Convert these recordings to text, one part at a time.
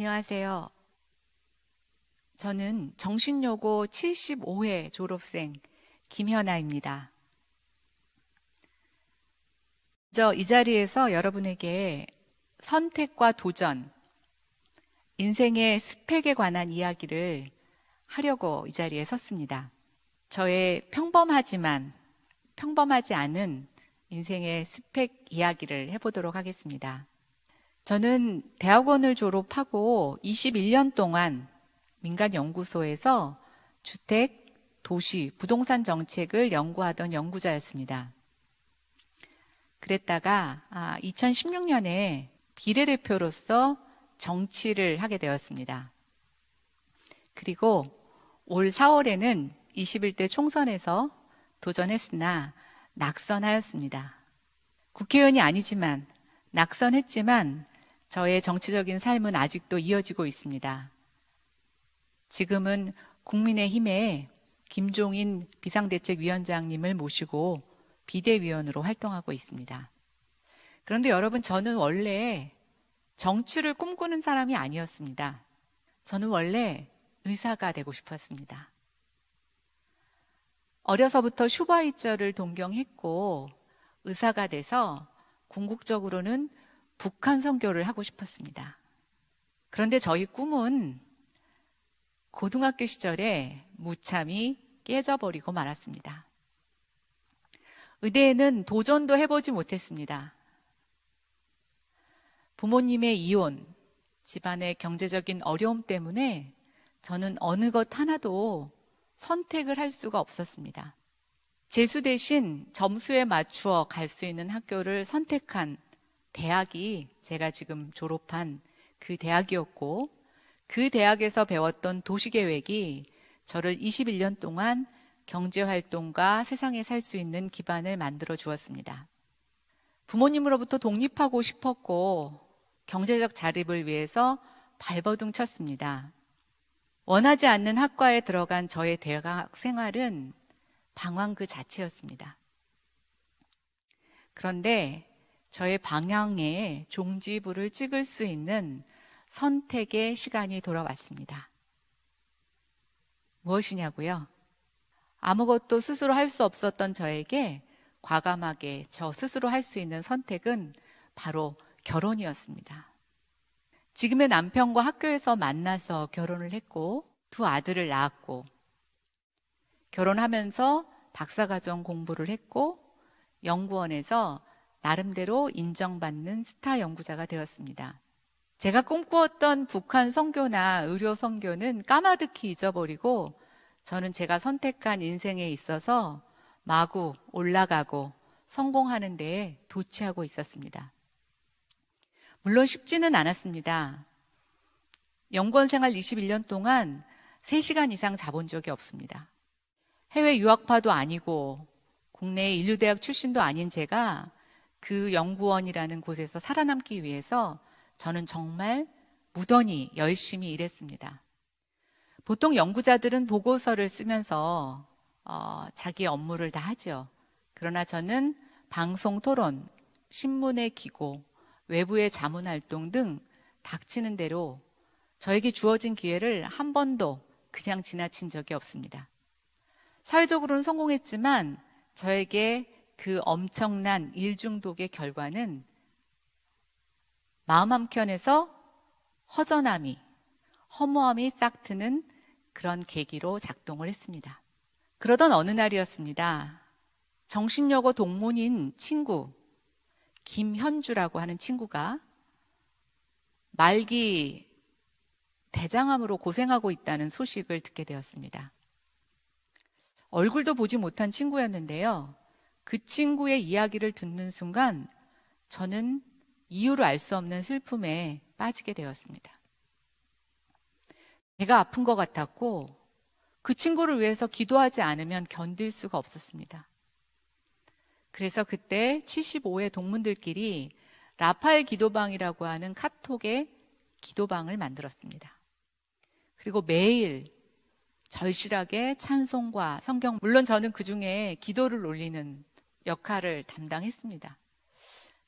안녕하세요. 저는 정신여고 75회 졸업생 김현아입니다. 먼저 이 자리에서 여러분에게 선택과 도전, 인생의 스펙에 관한 이야기를 하려고 이 자리에 섰습니다. 저의 평범하지만 평범하지 않은 인생의 스펙 이야기를 해보도록 하겠습니다. 저는 대학원을 졸업하고 21년 동안 민간연구소에서 주택, 도시, 부동산 정책을 연구하던 연구자였습니다. 그랬다가 2016년에 비례대표로서 정치를 하게 되었습니다. 그리고 올 4월에는 21대 총선에서 도전했으나 낙선하였습니다. 국회의원이 아니지만 낙선했지만 저의 정치적인 삶은 아직도 이어지고 있습니다. 지금은 국민의힘의 김종인 비상대책위원장님을 모시고 비대위원으로 활동하고 있습니다. 그런데 여러분, 저는 원래 정치를 꿈꾸는 사람이 아니었습니다. 저는 원래 의사가 되고 싶었습니다. 어려서부터 슈바이처를 동경했고 의사가 돼서 궁극적으로는 북한 선교를 하고 싶었습니다. 그런데 저희 꿈은 고등학교 시절에 무참히 깨져버리고 말았습니다. 의대에는 도전도 해보지 못했습니다. 부모님의 이혼, 집안의 경제적인 어려움 때문에 저는 어느 것 하나도 선택을 할 수가 없었습니다. 재수 대신 점수에 맞추어 갈 수 있는 학교를 선택한 대학이 제가 지금 졸업한 그 대학이었고, 그 대학에서 배웠던 도시계획이 저를 21년 동안 경제활동과 세상에 살 수 있는 기반을 만들어 주었습니다. 부모님으로부터 독립하고 싶었고 경제적 자립을 위해서 발버둥 쳤습니다. 원하지 않는 학과에 들어간 저의 대학 생활은 방황 그 자체였습니다. 그런데 저의 방향에 종지부를 찍을 수 있는 선택의 시간이 돌아왔습니다. 무엇이냐고요? 아무것도 스스로 할 수 없었던 저에게 과감하게 저 스스로 할 수 있는 선택은 바로 결혼이었습니다. 지금의 남편과 학교에서 만나서 결혼을 했고 두 아들을 낳았고, 결혼하면서 박사과정 공부를 했고 연구원에서 나름대로 인정받는 스타 연구자가 되었습니다. 제가 꿈꾸었던 북한 선교나 의료 선교는 까마득히 잊어버리고 저는 제가 선택한 인생에 있어서 마구 올라가고 성공하는 데에 도취하고 있었습니다. 물론 쉽지는 않았습니다. 연구원 생활 21년 동안 3시간 이상 자본 적이 없습니다. 해외 유학파도 아니고 국내 인류대학 출신도 아닌 제가 그 연구원이라는 곳에서 살아남기 위해서 저는 정말 무던히 열심히 일했습니다. 보통 연구자들은 보고서를 쓰면서 자기 업무를 다 하죠. 그러나 저는 방송 토론, 신문의 기고, 외부의 자문활동 등 닥치는 대로 저에게 주어진 기회를 한 번도 그냥 지나친 적이 없습니다. 사회적으로는 성공했지만 저에게 그 엄청난 일 중독의 결과는 마음 한켠에서 허전함이, 허무함이 싹 트는 그런 계기로 작동을 했습니다. 그러던 어느 날이었습니다. 정신여고 동문인 친구 김현주라고 하는 친구가 말기 대장암으로 고생하고 있다는 소식을 듣게 되었습니다. 얼굴도 보지 못한 친구였는데요. 그 친구의 이야기를 듣는 순간 저는 이유를 알 수 없는 슬픔에 빠지게 되었습니다. 제가 아픈 것 같았고 그 친구를 위해서 기도하지 않으면 견딜 수가 없었습니다. 그래서 그때 75회 동문들끼리 라파엘 기도방이라고 하는 카톡의 기도방을 만들었습니다. 그리고 매일 절실하게 찬송과 성경, 물론 저는 그중에 기도를 올리는 역할을 담당했습니다.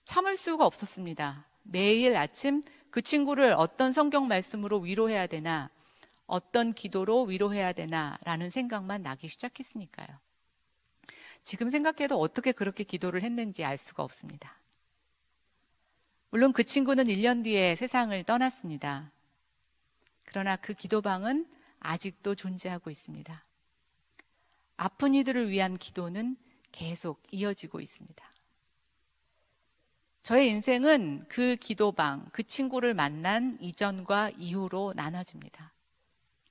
참을 수가 없었습니다. 매일 아침 그 친구를 어떤 성경 말씀으로 위로해야 되나, 어떤 기도로 위로해야 되나라는 생각만 나기 시작했으니까요. 지금 생각해도 어떻게 그렇게 기도를 했는지 알 수가 없습니다. 물론 그 친구는 1년 뒤에 세상을 떠났습니다. 그러나 그 기도방은 아직도 존재하고 있습니다. 아픈 이들을 위한 기도는 계속 이어지고 있습니다. 저의 인생은 그 기도방, 그 친구를 만난 이전과 이후로 나눠집니다.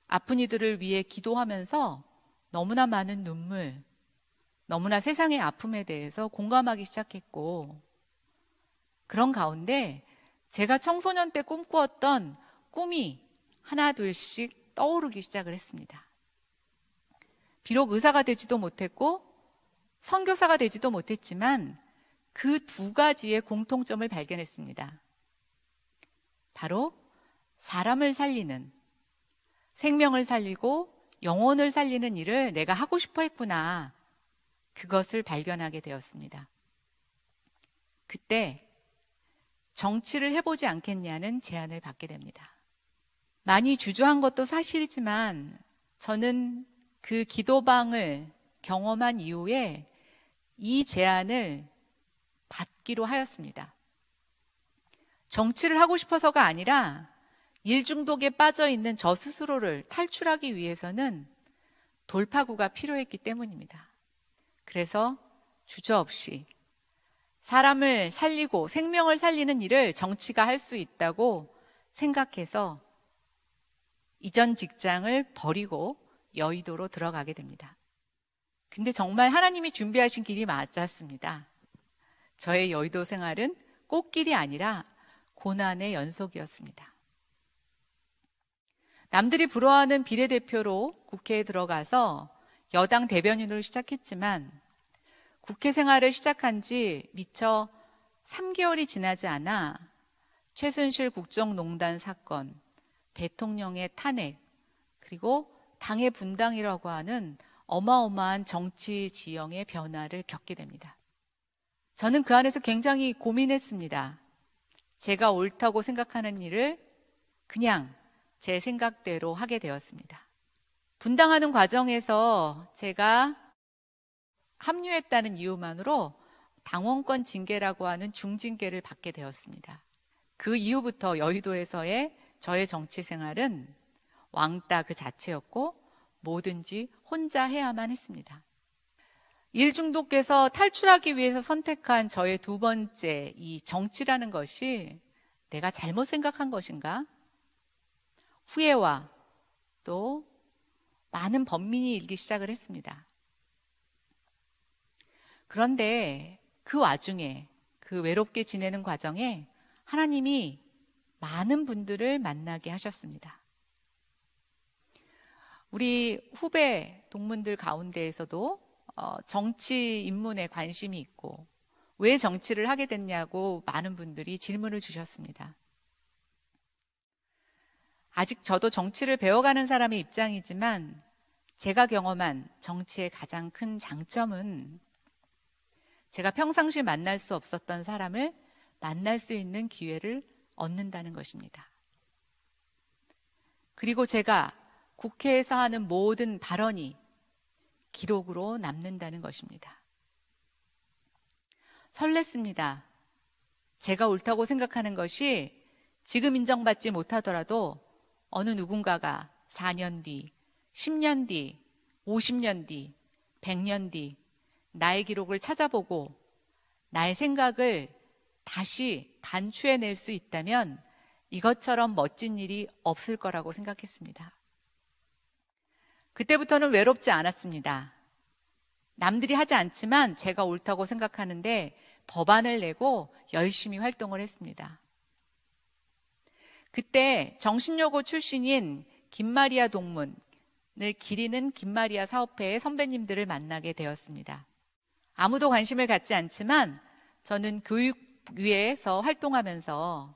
아픈 이들을 위해 기도하면서 너무나 많은 눈물, 너무나 세상의 아픔에 대해서 공감하기 시작했고, 그런 가운데 제가 청소년 때 꿈꾸었던 꿈이 하나 둘씩 떠오르기 시작을 했습니다. 비록 의사가 되지도 못했고 선교사가 되지도 못했지만 그 두 가지의 공통점을 발견했습니다. 바로 사람을 살리는, 생명을 살리고 영혼을 살리는 일을 내가 하고 싶어 했구나. 그것을 발견하게 되었습니다. 그때 정치를 해보지 않겠냐는 제안을 받게 됩니다. 많이 주저한 것도 사실이지만 저는 그 기도방을 경험한 이후에 이 제안을 받기로 하였습니다. 정치를 하고 싶어서가 아니라 일 중독에 빠져 있는 저 스스로를 탈출하기 위해서는 돌파구가 필요했기 때문입니다. 그래서 주저없이 사람을 살리고 생명을 살리는 일을 정치가 할 수 있다고 생각해서 이전 직장을 버리고 여의도로 들어가게 됩니다. 근데 정말 하나님이 준비하신 길이 맞았습니다. 저의 여의도 생활은 꽃길이 아니라 고난의 연속이었습니다. 남들이 부러워하는 비례대표로 국회에 들어가서 여당 대변인으로 시작했지만 국회 생활을 시작한 지 미처 3개월이 지나지 않아 최순실 국정농단 사건, 대통령의 탄핵, 그리고 당의 분당이라고 하는 어마어마한 정치 지형의 변화를 겪게 됩니다. 저는 그 안에서 굉장히 고민했습니다. 제가 옳다고 생각하는 일을 그냥 제 생각대로 하게 되었습니다. 분당하는 과정에서 제가 합류했다는 이유만으로 당원권 징계라고 하는 중징계를 받게 되었습니다. 그 이후부터 여의도에서의 저의 정치 생활은 왕따 그 자체였고 뭐든지 혼자 해야만 했습니다. 일 중독에서 탈출하기 위해서 선택한 저의 두 번째 이 정치라는 것이 내가 잘못 생각한 것인가? 후회와 또 많은 번민이 일기 시작을 했습니다. 그런데 그 와중에 그 외롭게 지내는 과정에 하나님이 많은 분들을 만나게 하셨습니다. 우리 후배 동문들 가운데에서도 정치 입문에 관심이 있고 왜 정치를 하게 됐냐고 많은 분들이 질문을 주셨습니다. 아직 저도 정치를 배워가는 사람의 입장이지만 제가 경험한 정치의 가장 큰 장점은 제가 평상시 만날 수 없었던 사람을 만날 수 있는 기회를 얻는다는 것입니다. 그리고 제가 국회에서 하는 모든 발언이 기록으로 남는다는 것입니다. 설렜습니다. 제가 옳다고 생각하는 것이 지금 인정받지 못하더라도 어느 누군가가 4년 뒤, 10년 뒤, 50년 뒤, 100년 뒤 나의 기록을 찾아보고 나의 생각을 다시 반추해낼 수 있다면 이것처럼 멋진 일이 없을 거라고 생각했습니다. 그때부터는 외롭지 않았습니다. 남들이 하지 않지만 제가 옳다고 생각하는데 법안을 내고 열심히 활동을 했습니다. 그때 정신여고 출신인 김마리아 동문을 기리는 김마리아 사업회의 선배님들을 만나게 되었습니다. 아무도 관심을 갖지 않지만 저는 교육위에서 활동하면서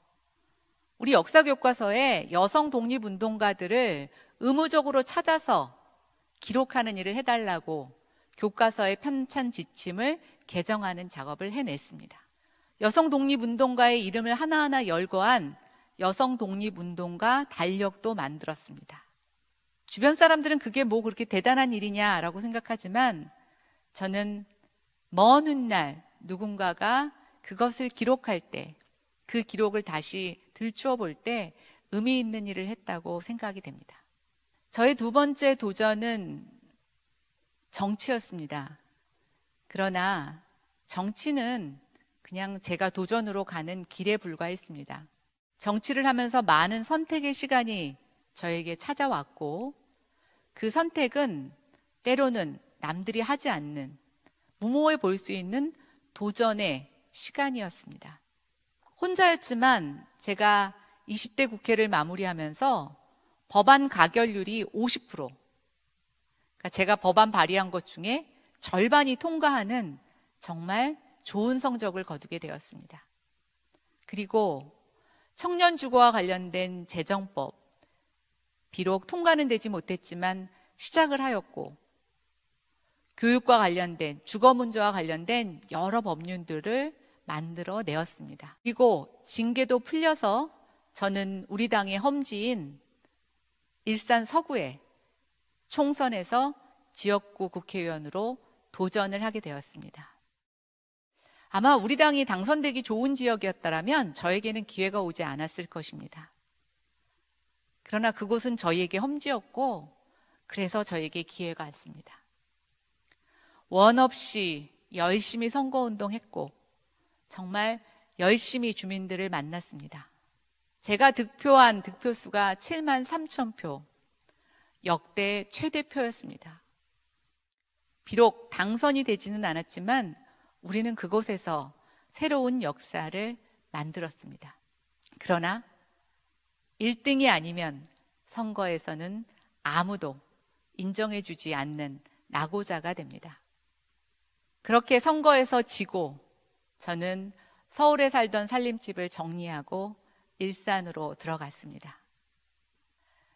우리 역사교과서에 여성 독립운동가들을 의무적으로 찾아서 기록하는 일을 해달라고 교과서의 편찬 지침을 개정하는 작업을 해냈습니다. 여성 독립운동가의 이름을 하나하나 열거한 여성 독립운동가 달력도 만들었습니다. 주변 사람들은 그게 뭐 그렇게 대단한 일이냐라고 생각하지만 저는 먼 훗날 누군가가 그것을 기록할 때, 그 기록을 다시 들추어 볼 때 의미 있는 일을 했다고 생각이 됩니다. 저의 두 번째 도전은 정치였습니다. 그러나 정치는 그냥 제가 도전으로 가는 길에 불과했습니다. 정치를 하면서 많은 선택의 시간이 저에게 찾아왔고 그 선택은 때로는 남들이 하지 않는 무모해 볼 수 있는 도전의 시간이었습니다. 혼자였지만 제가 20대 국회를 마무리하면서 법안 가결률이 50%, 그러니까 제가 법안 발의한 것 중에 절반이 통과하는 정말 좋은 성적을 거두게 되었습니다. 그리고 청년 주거와 관련된 재정법, 비록 통과는 되지 못했지만 시작을 하였고 교육과 관련된 주거 문제와 관련된 여러 법률들을 만들어 내었습니다. 그리고 징계도 풀려서 저는 우리 당의 험지인 일산 서구에 총선에서 지역구 국회의원으로 도전을 하게 되었습니다. 아마 우리 당이 당선되기 좋은 지역이었다면 저에게는 기회가 오지 않았을 것입니다. 그러나 그곳은 저희에게 험지였고 그래서 저에게 기회가 왔습니다. 원 없이 열심히 선거운동했고 정말 열심히 주민들을 만났습니다. 제가 득표한 득표수가 7만 3천 표, 역대 최대표였습니다. 비록 당선이 되지는 않았지만 우리는 그곳에서 새로운 역사를 만들었습니다. 그러나 1등이 아니면 선거에서는 아무도 인정해주지 않는 낙오자가 됩니다. 그렇게 선거에서 지고 저는 서울에 살던 살림집을 정리하고 일산으로 들어갔습니다.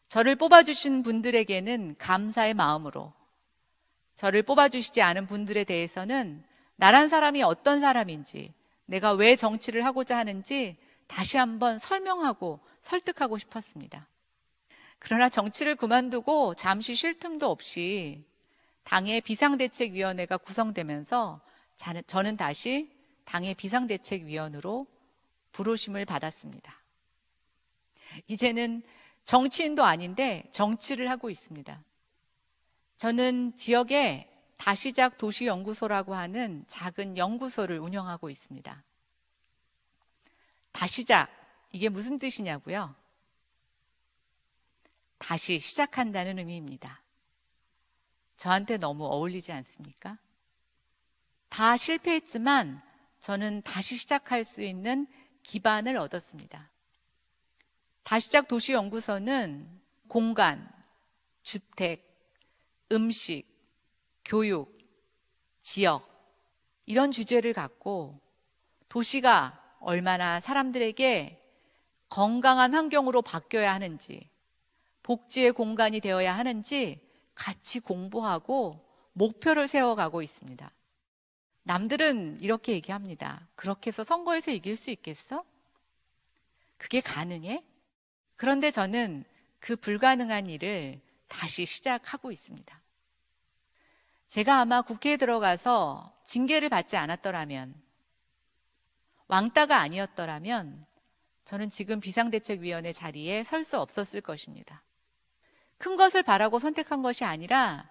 저를 뽑아주신 분들에게는 감사의 마음으로, 저를 뽑아주시지 않은 분들에 대해서는 나란 사람이 어떤 사람인지, 내가 왜 정치를 하고자 하는지 다시 한번 설명하고 설득하고 싶었습니다. 그러나 정치를 그만두고 잠시 쉴 틈도 없이 당의 비상대책위원회가 구성되면서 저는 다시 당의 비상대책위원으로 부르심을 받았습니다. 이제는 정치인도 아닌데 정치를 하고 있습니다. 저는 지역에 다시작 도시연구소라고 하는 작은 연구소를 운영하고 있습니다. 다시작, 이게 무슨 뜻이냐고요? 다시 시작한다는 의미입니다. 저한테 너무 어울리지 않습니까? 다 실패했지만 저는 다시 시작할 수 있는 기반을 얻었습니다. 다시작 도시연구소는 공간, 주택, 음식, 교육, 지역 이런 주제를 갖고 도시가 얼마나 사람들에게 건강한 환경으로 바뀌어야 하는지, 복지의 공간이 되어야 하는지 같이 공부하고 목표를 세워가고 있습니다. 남들은 이렇게 얘기합니다. 그렇게 해서 선거에서 이길 수 있겠어? 그게 가능해? 그런데 저는 그 불가능한 일을 다시 시작하고 있습니다. 제가 아마 국회에 들어가서 징계를 받지 않았더라면, 왕따가 아니었더라면 저는 지금 비상대책위원회 자리에 설 수 없었을 것입니다. 큰 것을 바라고 선택한 것이 아니라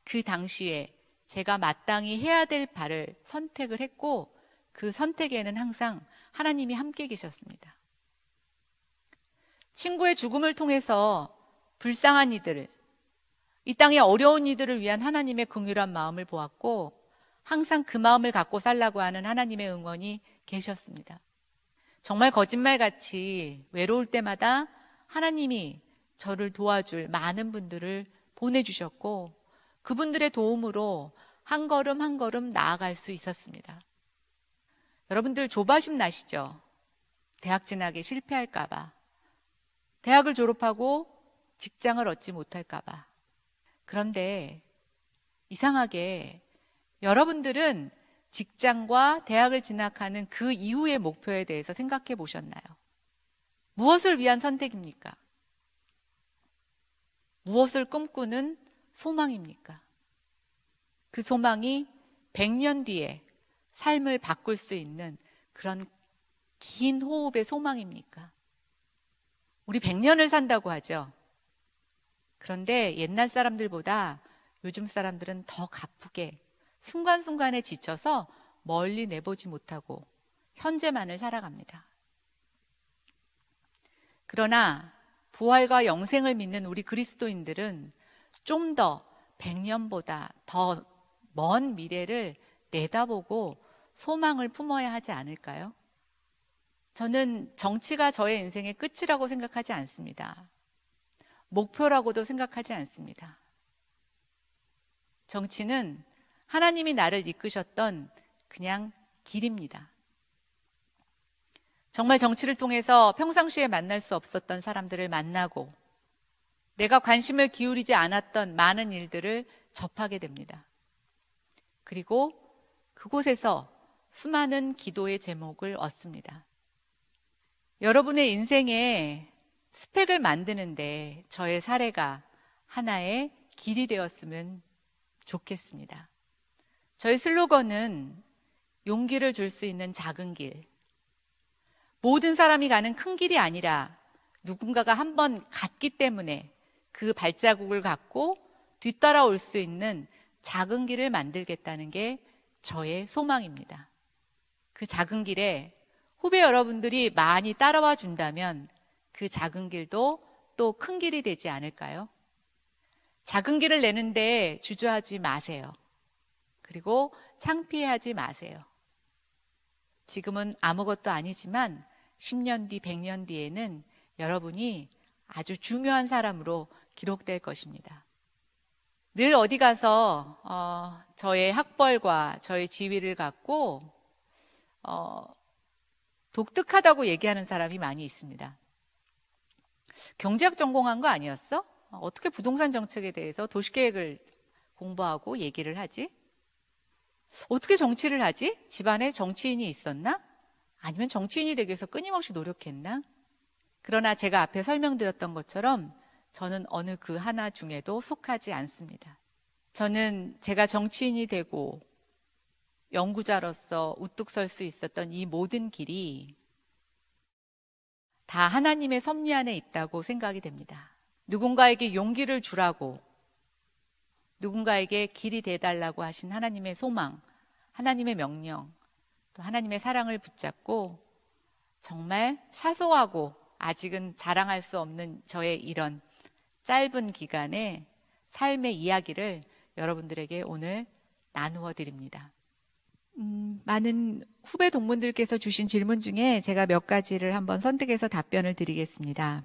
그 당시에 제가 마땅히 해야 될 바를 선택을 했고 그 선택에는 항상 하나님이 함께 계셨습니다. 친구의 죽음을 통해서 불쌍한 이들, 이 땅의 어려운 이들을 위한 하나님의 긍휼한 마음을 보았고 항상 그 마음을 갖고 살라고 하는 하나님의 응원이 계셨습니다. 정말 거짓말같이 외로울 때마다 하나님이 저를 도와줄 많은 분들을 보내주셨고 그분들의 도움으로 한 걸음 한 걸음 나아갈 수 있었습니다. 여러분들 조바심 나시죠? 대학 진학에 실패할까 봐, 대학을 졸업하고 직장을 얻지 못할까 봐. 그런데 이상하게 여러분들은 직장과 대학을 진학하는 그 이후의 목표에 대해서 생각해 보셨나요? 무엇을 위한 선택입니까? 무엇을 꿈꾸는 소망입니까? 그 소망이 100년 뒤에 삶을 바꿀 수 있는 그런 긴 호흡의 소망입니까? 우리 100년을 산다고 하죠. 그런데 옛날 사람들보다 요즘 사람들은 더 가쁘게 순간순간에 지쳐서 멀리 내보지 못하고 현재만을 살아갑니다. 그러나 부활과 영생을 믿는 우리 그리스도인들은 좀 더 100년보다 더 먼 미래를 내다보고 소망을 품어야 하지 않을까요? 저는 정치가 저의 인생의 끝이라고 생각하지 않습니다. 목표라고도 생각하지 않습니다. 정치는 하나님이 나를 이끄셨던 그냥 길입니다. 정말 정치를 통해서 평상시에 만날 수 없었던 사람들을 만나고 내가 관심을 기울이지 않았던 많은 일들을 접하게 됩니다. 그리고 그곳에서 수많은 기도의 제목을 얻습니다. 여러분의 인생에 스펙을 만드는데 저의 사례가 하나의 길이 되었으면 좋겠습니다. 저희 슬로건은 용기를 줄 수 있는 작은 길. 모든 사람이 가는 큰 길이 아니라 누군가가 한번 갔기 때문에 그 발자국을 갖고 뒤따라올 수 있는 작은 길을 만들겠다는 게 저의 소망입니다. 그 작은 길에 후배 여러분들이 많이 따라와 준다면 그 작은 길도 또 큰 길이 되지 않을까요? 작은 길을 내는데 주저하지 마세요. 그리고 창피해하지 마세요. 지금은 아무것도 아니지만 10년 뒤, 100년 뒤에는 여러분이 아주 중요한 사람으로 기록될 것입니다. 늘 어디 가서 저의 학벌과 저의 지위를 갖고 독특하다고 얘기하는 사람이 많이 있습니다. 경제학 전공한 거 아니었어? 어떻게 부동산 정책에 대해서 도시계획을 공부하고 얘기를 하지? 어떻게 정치를 하지? 집안에 정치인이 있었나? 아니면 정치인이 되기 위해서 끊임없이 노력했나? 그러나 제가 앞에 설명드렸던 것처럼 저는 어느 그 하나 중에도 속하지 않습니다. 저는 제가 정치인이 되고 연구자로서 우뚝 설 수 있었던 이 모든 길이 다 하나님의 섭리 안에 있다고 생각이 됩니다. 누군가에게 용기를 주라고, 누군가에게 길이 돼달라고 하신 하나님의 소망, 하나님의 명령, 또 하나님의 사랑을 붙잡고 정말 사소하고 아직은 자랑할 수 없는 저의 이런 짧은 기간에 삶의 이야기를 여러분들에게 오늘 나누어 드립니다. 많은 후배 동문들께서 주신 질문 중에 제가 몇 가지를 한번 선택해서 답변을 드리겠습니다.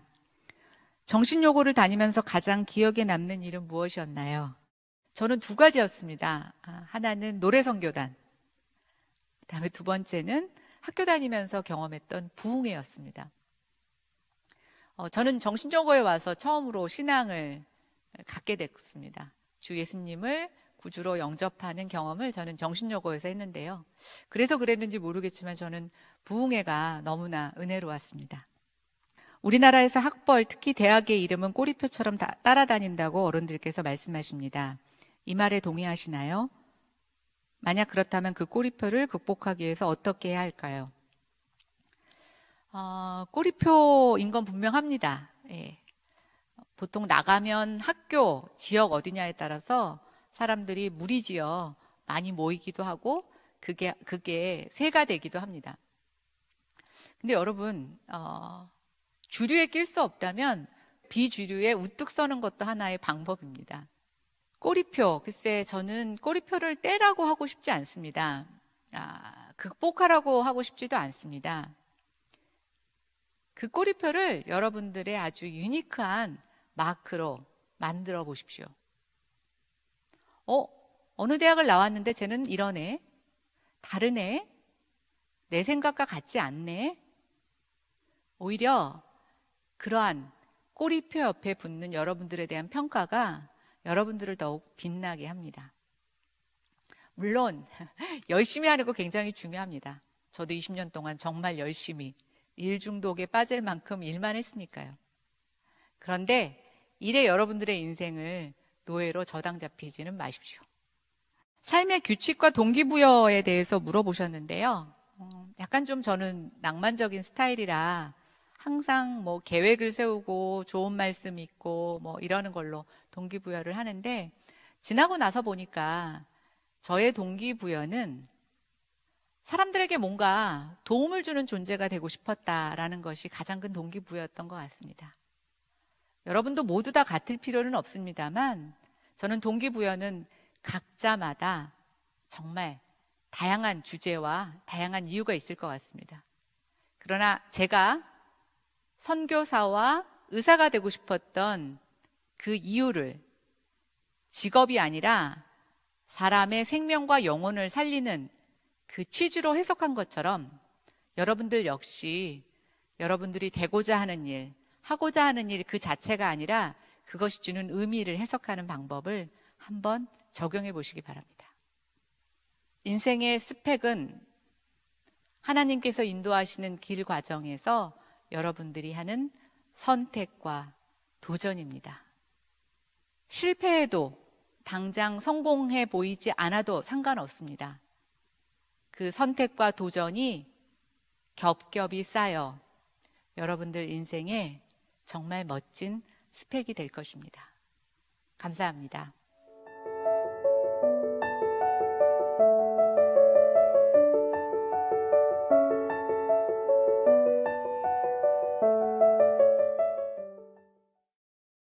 정신요고를 다니면서 가장 기억에 남는 일은 무엇이었나요? 저는 두 가지였습니다. 하나는 노래선교단, 그다음에 두 번째는 학교 다니면서 경험했던 부흥회였습니다. 저는 정신요고에 와서 처음으로 신앙을 갖게 됐습니다. 주 예수님을 구주로 영접하는 경험을 저는 정신요고에서 했는데요. 그래서 그랬는지 모르겠지만 저는 부흥회가 너무나 은혜로웠습니다. 우리나라에서 학벌, 특히 대학의 이름은 꼬리표처럼 따라다닌다고 어른들께서 말씀하십니다. 이 말에 동의하시나요? 만약 그렇다면 그 꼬리표를 극복하기 위해서 어떻게 해야 할까요? 꼬리표인 건 분명합니다. 예. 보통 나가면 학교, 지역 어디냐에 따라서 사람들이 무리지어 많이 모이기도 하고 그게 새가 되기도 합니다. 근데 여러분, 주류에 낄 수 없다면 비주류에 우뚝 서는 것도 하나의 방법입니다. 꼬리표, 글쎄 저는 꼬리표를 떼라고 하고 싶지 않습니다. 극복하라고 하고 싶지도 않습니다. 그 꼬리표를 여러분들의 아주 유니크한 마크로 만들어 보십시오. 어느 대학을 나왔는데 쟤는 이러네, 다르네, 내 생각과 같지 않네. 오히려 그러한 꼬리표 옆에 붙는 여러분들에 대한 평가가 여러분들을 더욱 빛나게 합니다. 물론 열심히 하는 거 굉장히 중요합니다. 저도 20년 동안 정말 열심히 일 중독에 빠질 만큼 일만 했으니까요. 그런데 일에 여러분들의 인생을 노예로 저당 잡히지는 마십시오. 삶의 규칙과 동기부여에 대해서 물어보셨는데요. 약간 좀 저는 낭만적인 스타일이라 항상 뭐 계획을 세우고 좋은 말씀 있고 뭐 이러는 걸로 동기부여를 하는데, 지나고 나서 보니까 저의 동기부여는 사람들에게 뭔가 도움을 주는 존재가 되고 싶었다라는 것이 가장 큰 동기부여였던 것 같습니다. 여러분도 모두 다 같을 필요는 없습니다만, 저는 동기부여는 각자마다 정말 다양한 주제와 다양한 이유가 있을 것 같습니다. 그러나 제가 선교사와 의사가 되고 싶었던 그 이유를 직업이 아니라 사람의 생명과 영혼을 살리는 그 취지로 해석한 것처럼, 여러분들 역시 여러분들이 되고자 하는 일, 하고자 하는 일 그 자체가 아니라 그것이 주는 의미를 해석하는 방법을 한번 적용해 보시기 바랍니다. 인생의 스펙은 하나님께서 인도하시는 길 과정에서 여러분들이 하는 선택과 도전입니다. 실패해도 당장 성공해 보이지 않아도 상관없습니다. 그 선택과 도전이 겹겹이 쌓여 여러분들 인생에 정말 멋진 스펙이 될 것입니다. 감사합니다.